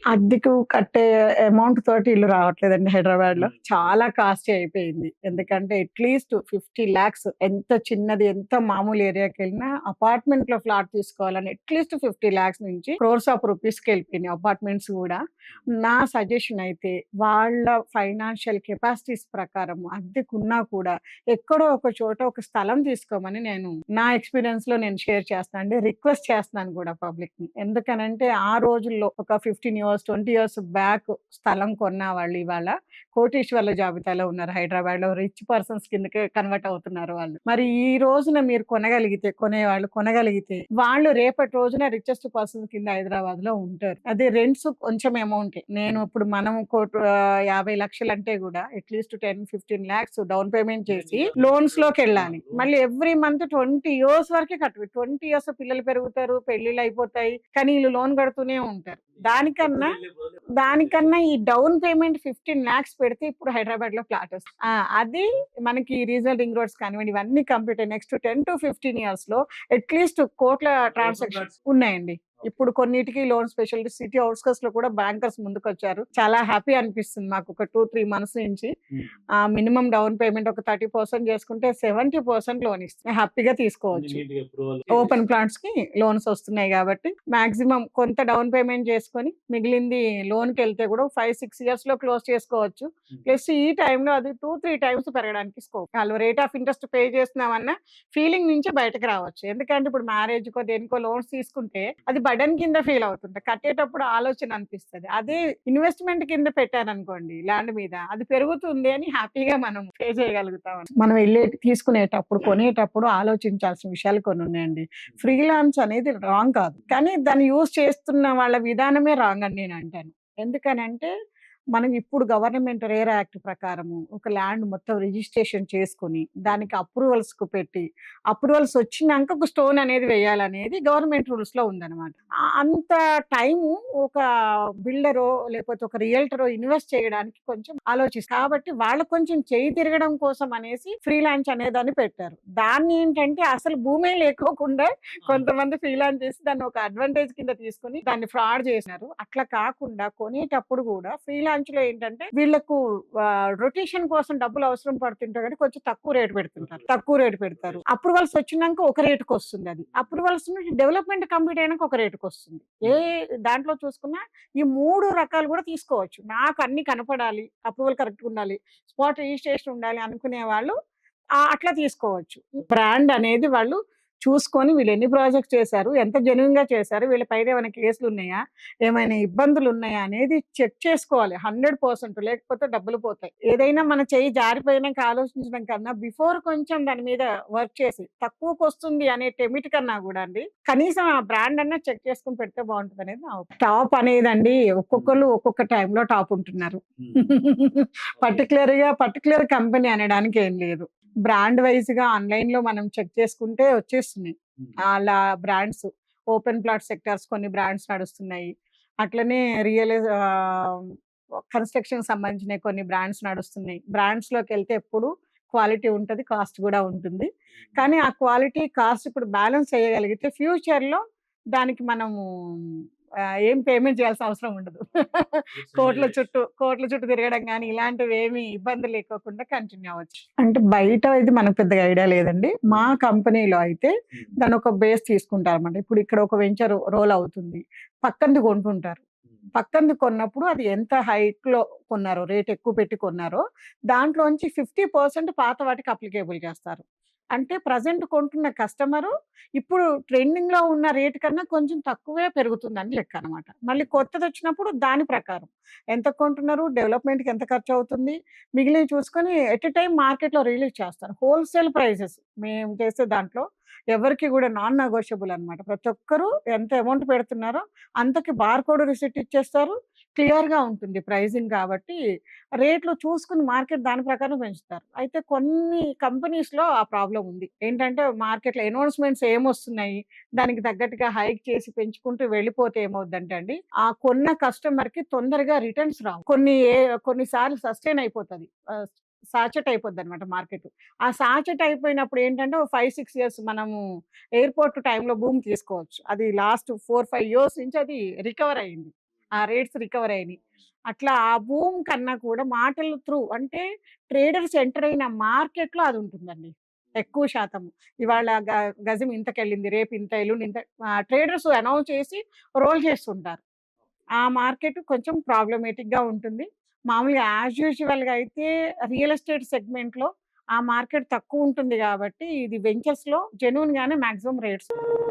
అద్దెకు కట్టే అమౌంట్ తోటి ఇల్లు రావట్లేదండి హైదరాబాద్‌లో. హ్మ్. చాలా కాస్ట్‌లీ అయిపోయింది. ఎందుకంటే అట్‌లీస్ట్ 50,00,000 ఎంత చిన్నది, ఎంత మామూలు ఏరియాకెళ్ళినా అపార్ట్‌మెంట్‌లో ఫ్లాట్ తీసుకోవాలని అట్‌లీస్ట్ 50,00,000 నుంచి క్రోర్స్ ఆఫ్ రూపీస్‌కెళ్ళిపోయినాయి అపార్ట్‌మెంట్స్ గూడా. నా సజెషన్ అయితే వాళ్ళ ఫైనాన్షియల్ కెపాసిటీస్ ప్రకారం అద్దెకున్నా కూడా ఎక్కడో ఒక చోట ఒక స్థలం తీసుకోమని నేను నా ఎక్స్‌పీరియన్స్‌లో నేను షేర్ చేస్తాను అండి. రిక్వెస్ట్ చేస్తున్నాను గూడా పబ్లిక్‌ని. ఎందుకనంటే ఆ రోజుల్లో ఒక 15 ఇయర్స్, 20 ఇయర్స్ బ్యాక్ స్థలం కొన్న వాళ్ళు ఇవాళ కోటీశ్వర్ల జాబితాలో ఉన్నారు. హైదరాబాద్‌లో రిచ్ పర్సన్స్ కిందకే కన్వర్ట్ అవుతున్నారు వాళ్ళు. మరి ఈ రోజున మీరు కొనేవాళ్ళు కొనగలిగితే వాళ్ళు రేపటి రోజున రిచెస్ట్ పర్సన్స్ కింద హైదరాబాద్‌లో ఉంటారు. అదే రెంట్స్ కొంచెం అమౌంటే. నేను ఇప్పుడు మనం 50,00,000 అంటే గూడా అట్‌లీస్ట్ 10, 15 లాక్స్ డౌన్ పేమెంట్ చేసి లోన్స్‌లోకెళ్ళాలి. మళ్ళీ ఎవ్రీ మంత్ 20 ఇయర్స్ వరకే కట్టాలి. 20 ఇయర్స్ పిల్లలు పెరుగుతారు, పెళ్ళిళ్ళయిపోతాయి. కానీ ఈళ్ళు లోన్ కడుతూనే ఉంటారు. దానికన్నా దానికన్నా ఈ డౌన్ పేమెంట్ 15 లాక్స్ పెడితే ఇప్పుడు హైదరాబాద్‌లో ఫ్లాట్ వస్తుంది. అది మనకి రీజనల్ రింగ్ రోడ్స్ కానివ్వండి, ఇవన్నీ కంప్లీట్ అయ్యి నెక్స్ట్ 10-15 ఇయర్స్‌లో అట్‌లీస్ట్ కోట్ల ట్రాన్సాక్షన్స్ ఉన్నాయండి. ఇప్పుడు కొన్నిటికి లోన్ స్పెషల్ సిటీ ఔట్‌స్కట్స్‌లో కూడా బ్యాంకర్స్ ముందుకొచ్చారు. చాలా హ్యాపీ అనిపిస్తుంది మాకు ఒక 2, 3 మంత్స్ నుంచి. హ్మ్. మినిమమ్ డౌన్ పేమెంట్ ఒక 30% చేసుకుంటే 70% లోన్ ఇస్తుంది. హ్యాపీగా అన్ని తీసుకోవచ్చు. నీట్‌గా అప్రూవల్ ఓపెన్ చేసేసి ప్లాట్స్‌కి లోన్స్ వస్తున్నాయి గాబట్టి, మాక్సిమం కొంత డౌన్ పేమెంట్ చేసుకొని, మిగిలింది లోన్‌కెళ్తే గూడా 5, 6 ఇయర్స్‌లో క్లోజ్ చేసుకోవచ్చు. హ్మ్. ప్లస్ ఈ టైంలో అది 2, 3 టైమ్స్ పెరగడానికి స్కోప్. ఆళ్ళు రేట్ ఆఫ్ ఇంట్రెస్ట్ పే చేస్తున్నామన్న ఫీలింగ్ నుంచి బయటకి రావచ్చు. ఎందుకంటే ఇప్పుడు మ్యారేజ్‌కో, దేనికో లోన్స్ తీసుకుంటే అది బర్డెన్ కింద ఫీల్ అవుతుంటా. కట్టేటప్పుడు ఆలోచన అనిపిస్తది. అదే ఇన్వెస్ట్‌మెంట్ కింద పెట్టారనుకోండి ల్యాండ్ మీద, అది పెరుగుతుంది అని హ్యాపీగా మనం పే చేయగలుగుతాం. మనం తీసుకునేటప్పుడు, కొనేటప్పుడు ఆలోచించాల్సిన విషయాలు కొన్నున్నాయండి. ఫ్రీలాన్స్ అనేది రాంగ్ కాదు. కానీ దాన్ని యూజ్ చేస్తున్న వాళ్ళ విధానమే రాంగ్ అని నేనంటాను. ఎందుకనంటే, మనం ఇప్పుడు గవర్నమెంట్ రేరా యాక్ట్ ప్రకారము ఒక ల్యాండ్ మొత్తం రిజిస్ట్రేషన్ చేసుకొని, దానికి అప్రూవల్స్‌కు పెట్టి, అప్రూవల్స్ వచ్చినాక ఒక స్టోన్ అనేది వేయాలనేది గవర్నమెంట్ రూల్స్‌లో ఉందనమాట. అంత టైము ఒక బిల్డరో, లేకపోతే ఒక రియల్టరో ఇన్వెస్ట్ చేయడానికి కొంచెం కాబట్టి వాళ్ళకి కొంచెం చెయ్యి తిరగడం కోసం అనేసి ఫ్రీలాన్స్ అనేదాన్ని పెట్టారు. దాన్నేంటంటే అసలు భూమే లేకోకుండా కొంతమంది ఫ్రీలాన్స్ చేసి దాన్ని ఒక అడ్వాంటేజ్ కింద తీసుకొని దాన్ని ఫ్రాడ్ చేసినారు. అట్లా కాకుండా కొనేటప్పుడు గూడా ఫ్రీలాన్స్‌లో ఏంటంటే వీళ్ళకు రొటేషన్ కోసం డబ్బులు అవసరం పడుతుంటాయి కాబట్టి కొంచెం తక్కువ రేట్ పెడుతుంటారు. తక్కువ రేట్ పెడతారు. అప్రూవల్స్ వచ్చినంక ఒక రేట్‌కొస్తుందది. అప్రూవల్స్ నుంచి డెవలప్‌మెంట్ కంప్లీట్ అయినంక ఒక రేట్‌కొస్తుంది. ఏ దాంట్లో చూసుకున్నా ఈ 3 రకాలు గూడా తీసుకోవచ్చు. నాకు అన్నీ కనపడాలి, అప్రూవల్ కరెక్ట్‌గా ఉండాలి, స్పాట్ రిజిస్ట్రేషన్ ఉండాలి అనుకునే వాళ్ళు అట్లా తీసుకోవచ్చు. బ్రాండ్ అనేది వాళ్ళు చూసుకొని వీళ్ళెన్ని ప్రాజెక్ట్స్ చేశారు, ఎంత జెన్యూన్‌గా చేశారు, వీళ్ళ పైన ఏమైనా కేసులున్నాయా, ఏమైనా ఇబ్బందులున్నాయా అనేది చెక్ చేసుకోవాలి 100%. లేకపోతే డబ్బులు పోతాయి. ఏదైనా మన చెయ్యి జారిపోయినాక ఆలోచించడం కన్నా బిఫోర్ కొంచెం దాని మీద వర్క్ చేసి తక్కువకొస్తుంది అనే టెమిట్ కన్నా గూడా అండి, కనీసం ఆ బ్రాండ్ అన్నా చెక్ చేసుకొని పెడితే బావుంటదనేది నా టాప్ అనేదండి హ్మ్. ఒక్కొక్కళ్ళు ఒక్కొక్క టైంలో టాప్ ఉంటున్నారు. హ్మ్. ఓకే. పర్టిక్యులర్ కంపెనీ అనడానికి ఏం లేదు. బ్రాండ్ వైస్‌గా ఆన్‌లైన్‌లో మనం చెక్ చేసుకుంటే వచ్చేస్తున్నాయి. హ్మ్. అలా బ్రాండ్స్ ఓపెన్ ప్లాట్ సెక్టార్స్ కొన్ని బ్రాండ్స్ నడుస్తున్నాయి. అట్లనే కన్‌స్ట్రక్షన్‌కి సంబంధించినయి కొన్ని బ్రాండ్స్ నడుస్తున్నాయి. బ్రాండ్స్‌లోకెళ్తే ఎప్పుడు క్వాలిటీ ఉంటది. కాస్ట్ గూడా ఉంటుంది. కానీ ఆ క్వాలిటీ, కాస్ట్ ఇప్పుడు బ్యాలెన్స్ చేయగలిగితే ఫ్యూచర్‌లో దానికి మనము ఏం పేమెంట్ చేయాల్సిన అవసరం ఉండదు. It's anyways. కోట్ల చుట్టూ తిరగడం గాని, ఇలాంటివేమి ఇబ్బందులు లేకోకుండా కంటిన్యూ అవ్వచ్చు. అంటే బయట ఇది మనకు పెద్దగా ఐడియా లేదండి. మా హ్మ్. కంపెనీలో అయితే హ్మ్. దాన్నొక బేస్ తీసుకుంటారన్నమాట. ఇప్పుడు ఇక్కడ ఒక వెంచర్ రోల్ అవుతుంది. పక్కనది కొంటుంటారు. హ్మ్. పక్కనది కొన్నప్పుడు అది ఎంత హైట్‌లో కొన్నారో, రేట్ ఎక్కువ పెట్టి కొన్నారో, దాంట్లోంచి 50% పాత వాటికి అప్లికేబుల్ చేస్తారు. అంటే ప్రెజెంట్ కొంటున్న కస్టమరు ఇప్పుడు ట్రెండింగ్‌లో ఉన్న రేట్ కన్నా కొంచెం తక్కువే పెరుగుతుందని లెక్కనమాట. మళ్ళీ హుహు. కొత్తదొచ్చినప్పుడు దాని ప్రకారం ఎంత కొంటున్నారు, డెవలప్‌మెంట్‌కి ఎంత ఖర్చవుతుంది, మిగిలినవి చూసుకొని ఎట్ ఎ టైమ్ మార్కెట్‌లో రిలీజ్ చేస్తారు. హోల్‌సేల్ ప్రైజెస్ మేము చేసే దాంట్లో ఎవరికీ గూడా నాన్ నెగోషియబుల్ అనమాట. ప్రతి ఒక్కరు ఎంత అమౌంట్ పెడుతున్నారో అంతకి బార్‌కోడ్ రిసిప్ట్ ఇచ్చేస్తారు. క్లియర్‌గా ఉంటుంది ప్రైజింగ్ కాబట్టి రేట్లు చూసుకొని మార్కెట్ దాని ప్రకారం పెంచుతారు. అయితే కొన్ని కంపెనీస్‌లో ఆ ప్రాబ్లమ్ ఉంది. ఏంటంటే మార్కెట్‌లో అనౌన్స్‌మెంట్స్ ఏమొస్తున్నాయి, దానికి తగ్గట్టుగా హైక్ చేసి పెంచుకుంటూ వెళ్ళిపోతే ఏమవుద్దంటే అండి, ఆ కొన్న కస్టమర్‌కి తొందరగా రిటర్న్స్ రావు. కొన్నిసార్లు సస్టైన్ అయిపోతది. సాచురేట్ అయిపోద్దనమాట మార్కెట్. ఆ సాచురేట్ అయిపోయినప్పుడు ఏంటంటే ఓ 5, 6 ఇయర్స్ మనము ఎయిర్‌పోర్ట్ టైమ్‌లో బూమ్ తీసుకోవచ్చు. అది లాస్ట్ 4, 5 ఇయర్స్ నుంచి అది రికవర్ అయింది. ఆ రేట్స్ రికవర్ అయినాయి. అట్లా ఆ బూమ్ కన్నా కూడా మాటల త్రూ అంటే ట్రేడర్స్ ఎంటర్ అయిన మార్కెట్‌లో అది ఉంటుందండి. ఎక్కువ శాతం. ఇవాళ గజం ఇంతకెళ్ళింది, రేపు ఇంత, ఎల్లుండి ఇంత ట్రేడర్స్ అనౌన్స్ చేసి రోల్ చేస్తుంటారు. ఆ మార్కెట్ కొంచెం ప్రాబ్లమేటిక్‌గా ఉంటుంది. మామూలుగా యాజ్ యూజువల్‌గా అయితే రియల్ ఎస్టేట్ సెగ్మెంట్‌లో ఆ మార్కెట్ తక్కువుంటుంది గాబట్టి, ఇది వెంచర్స్‌లో జెన్యూన్‌గానే మాక్సిమం రేట్స్ ఉంటాయి.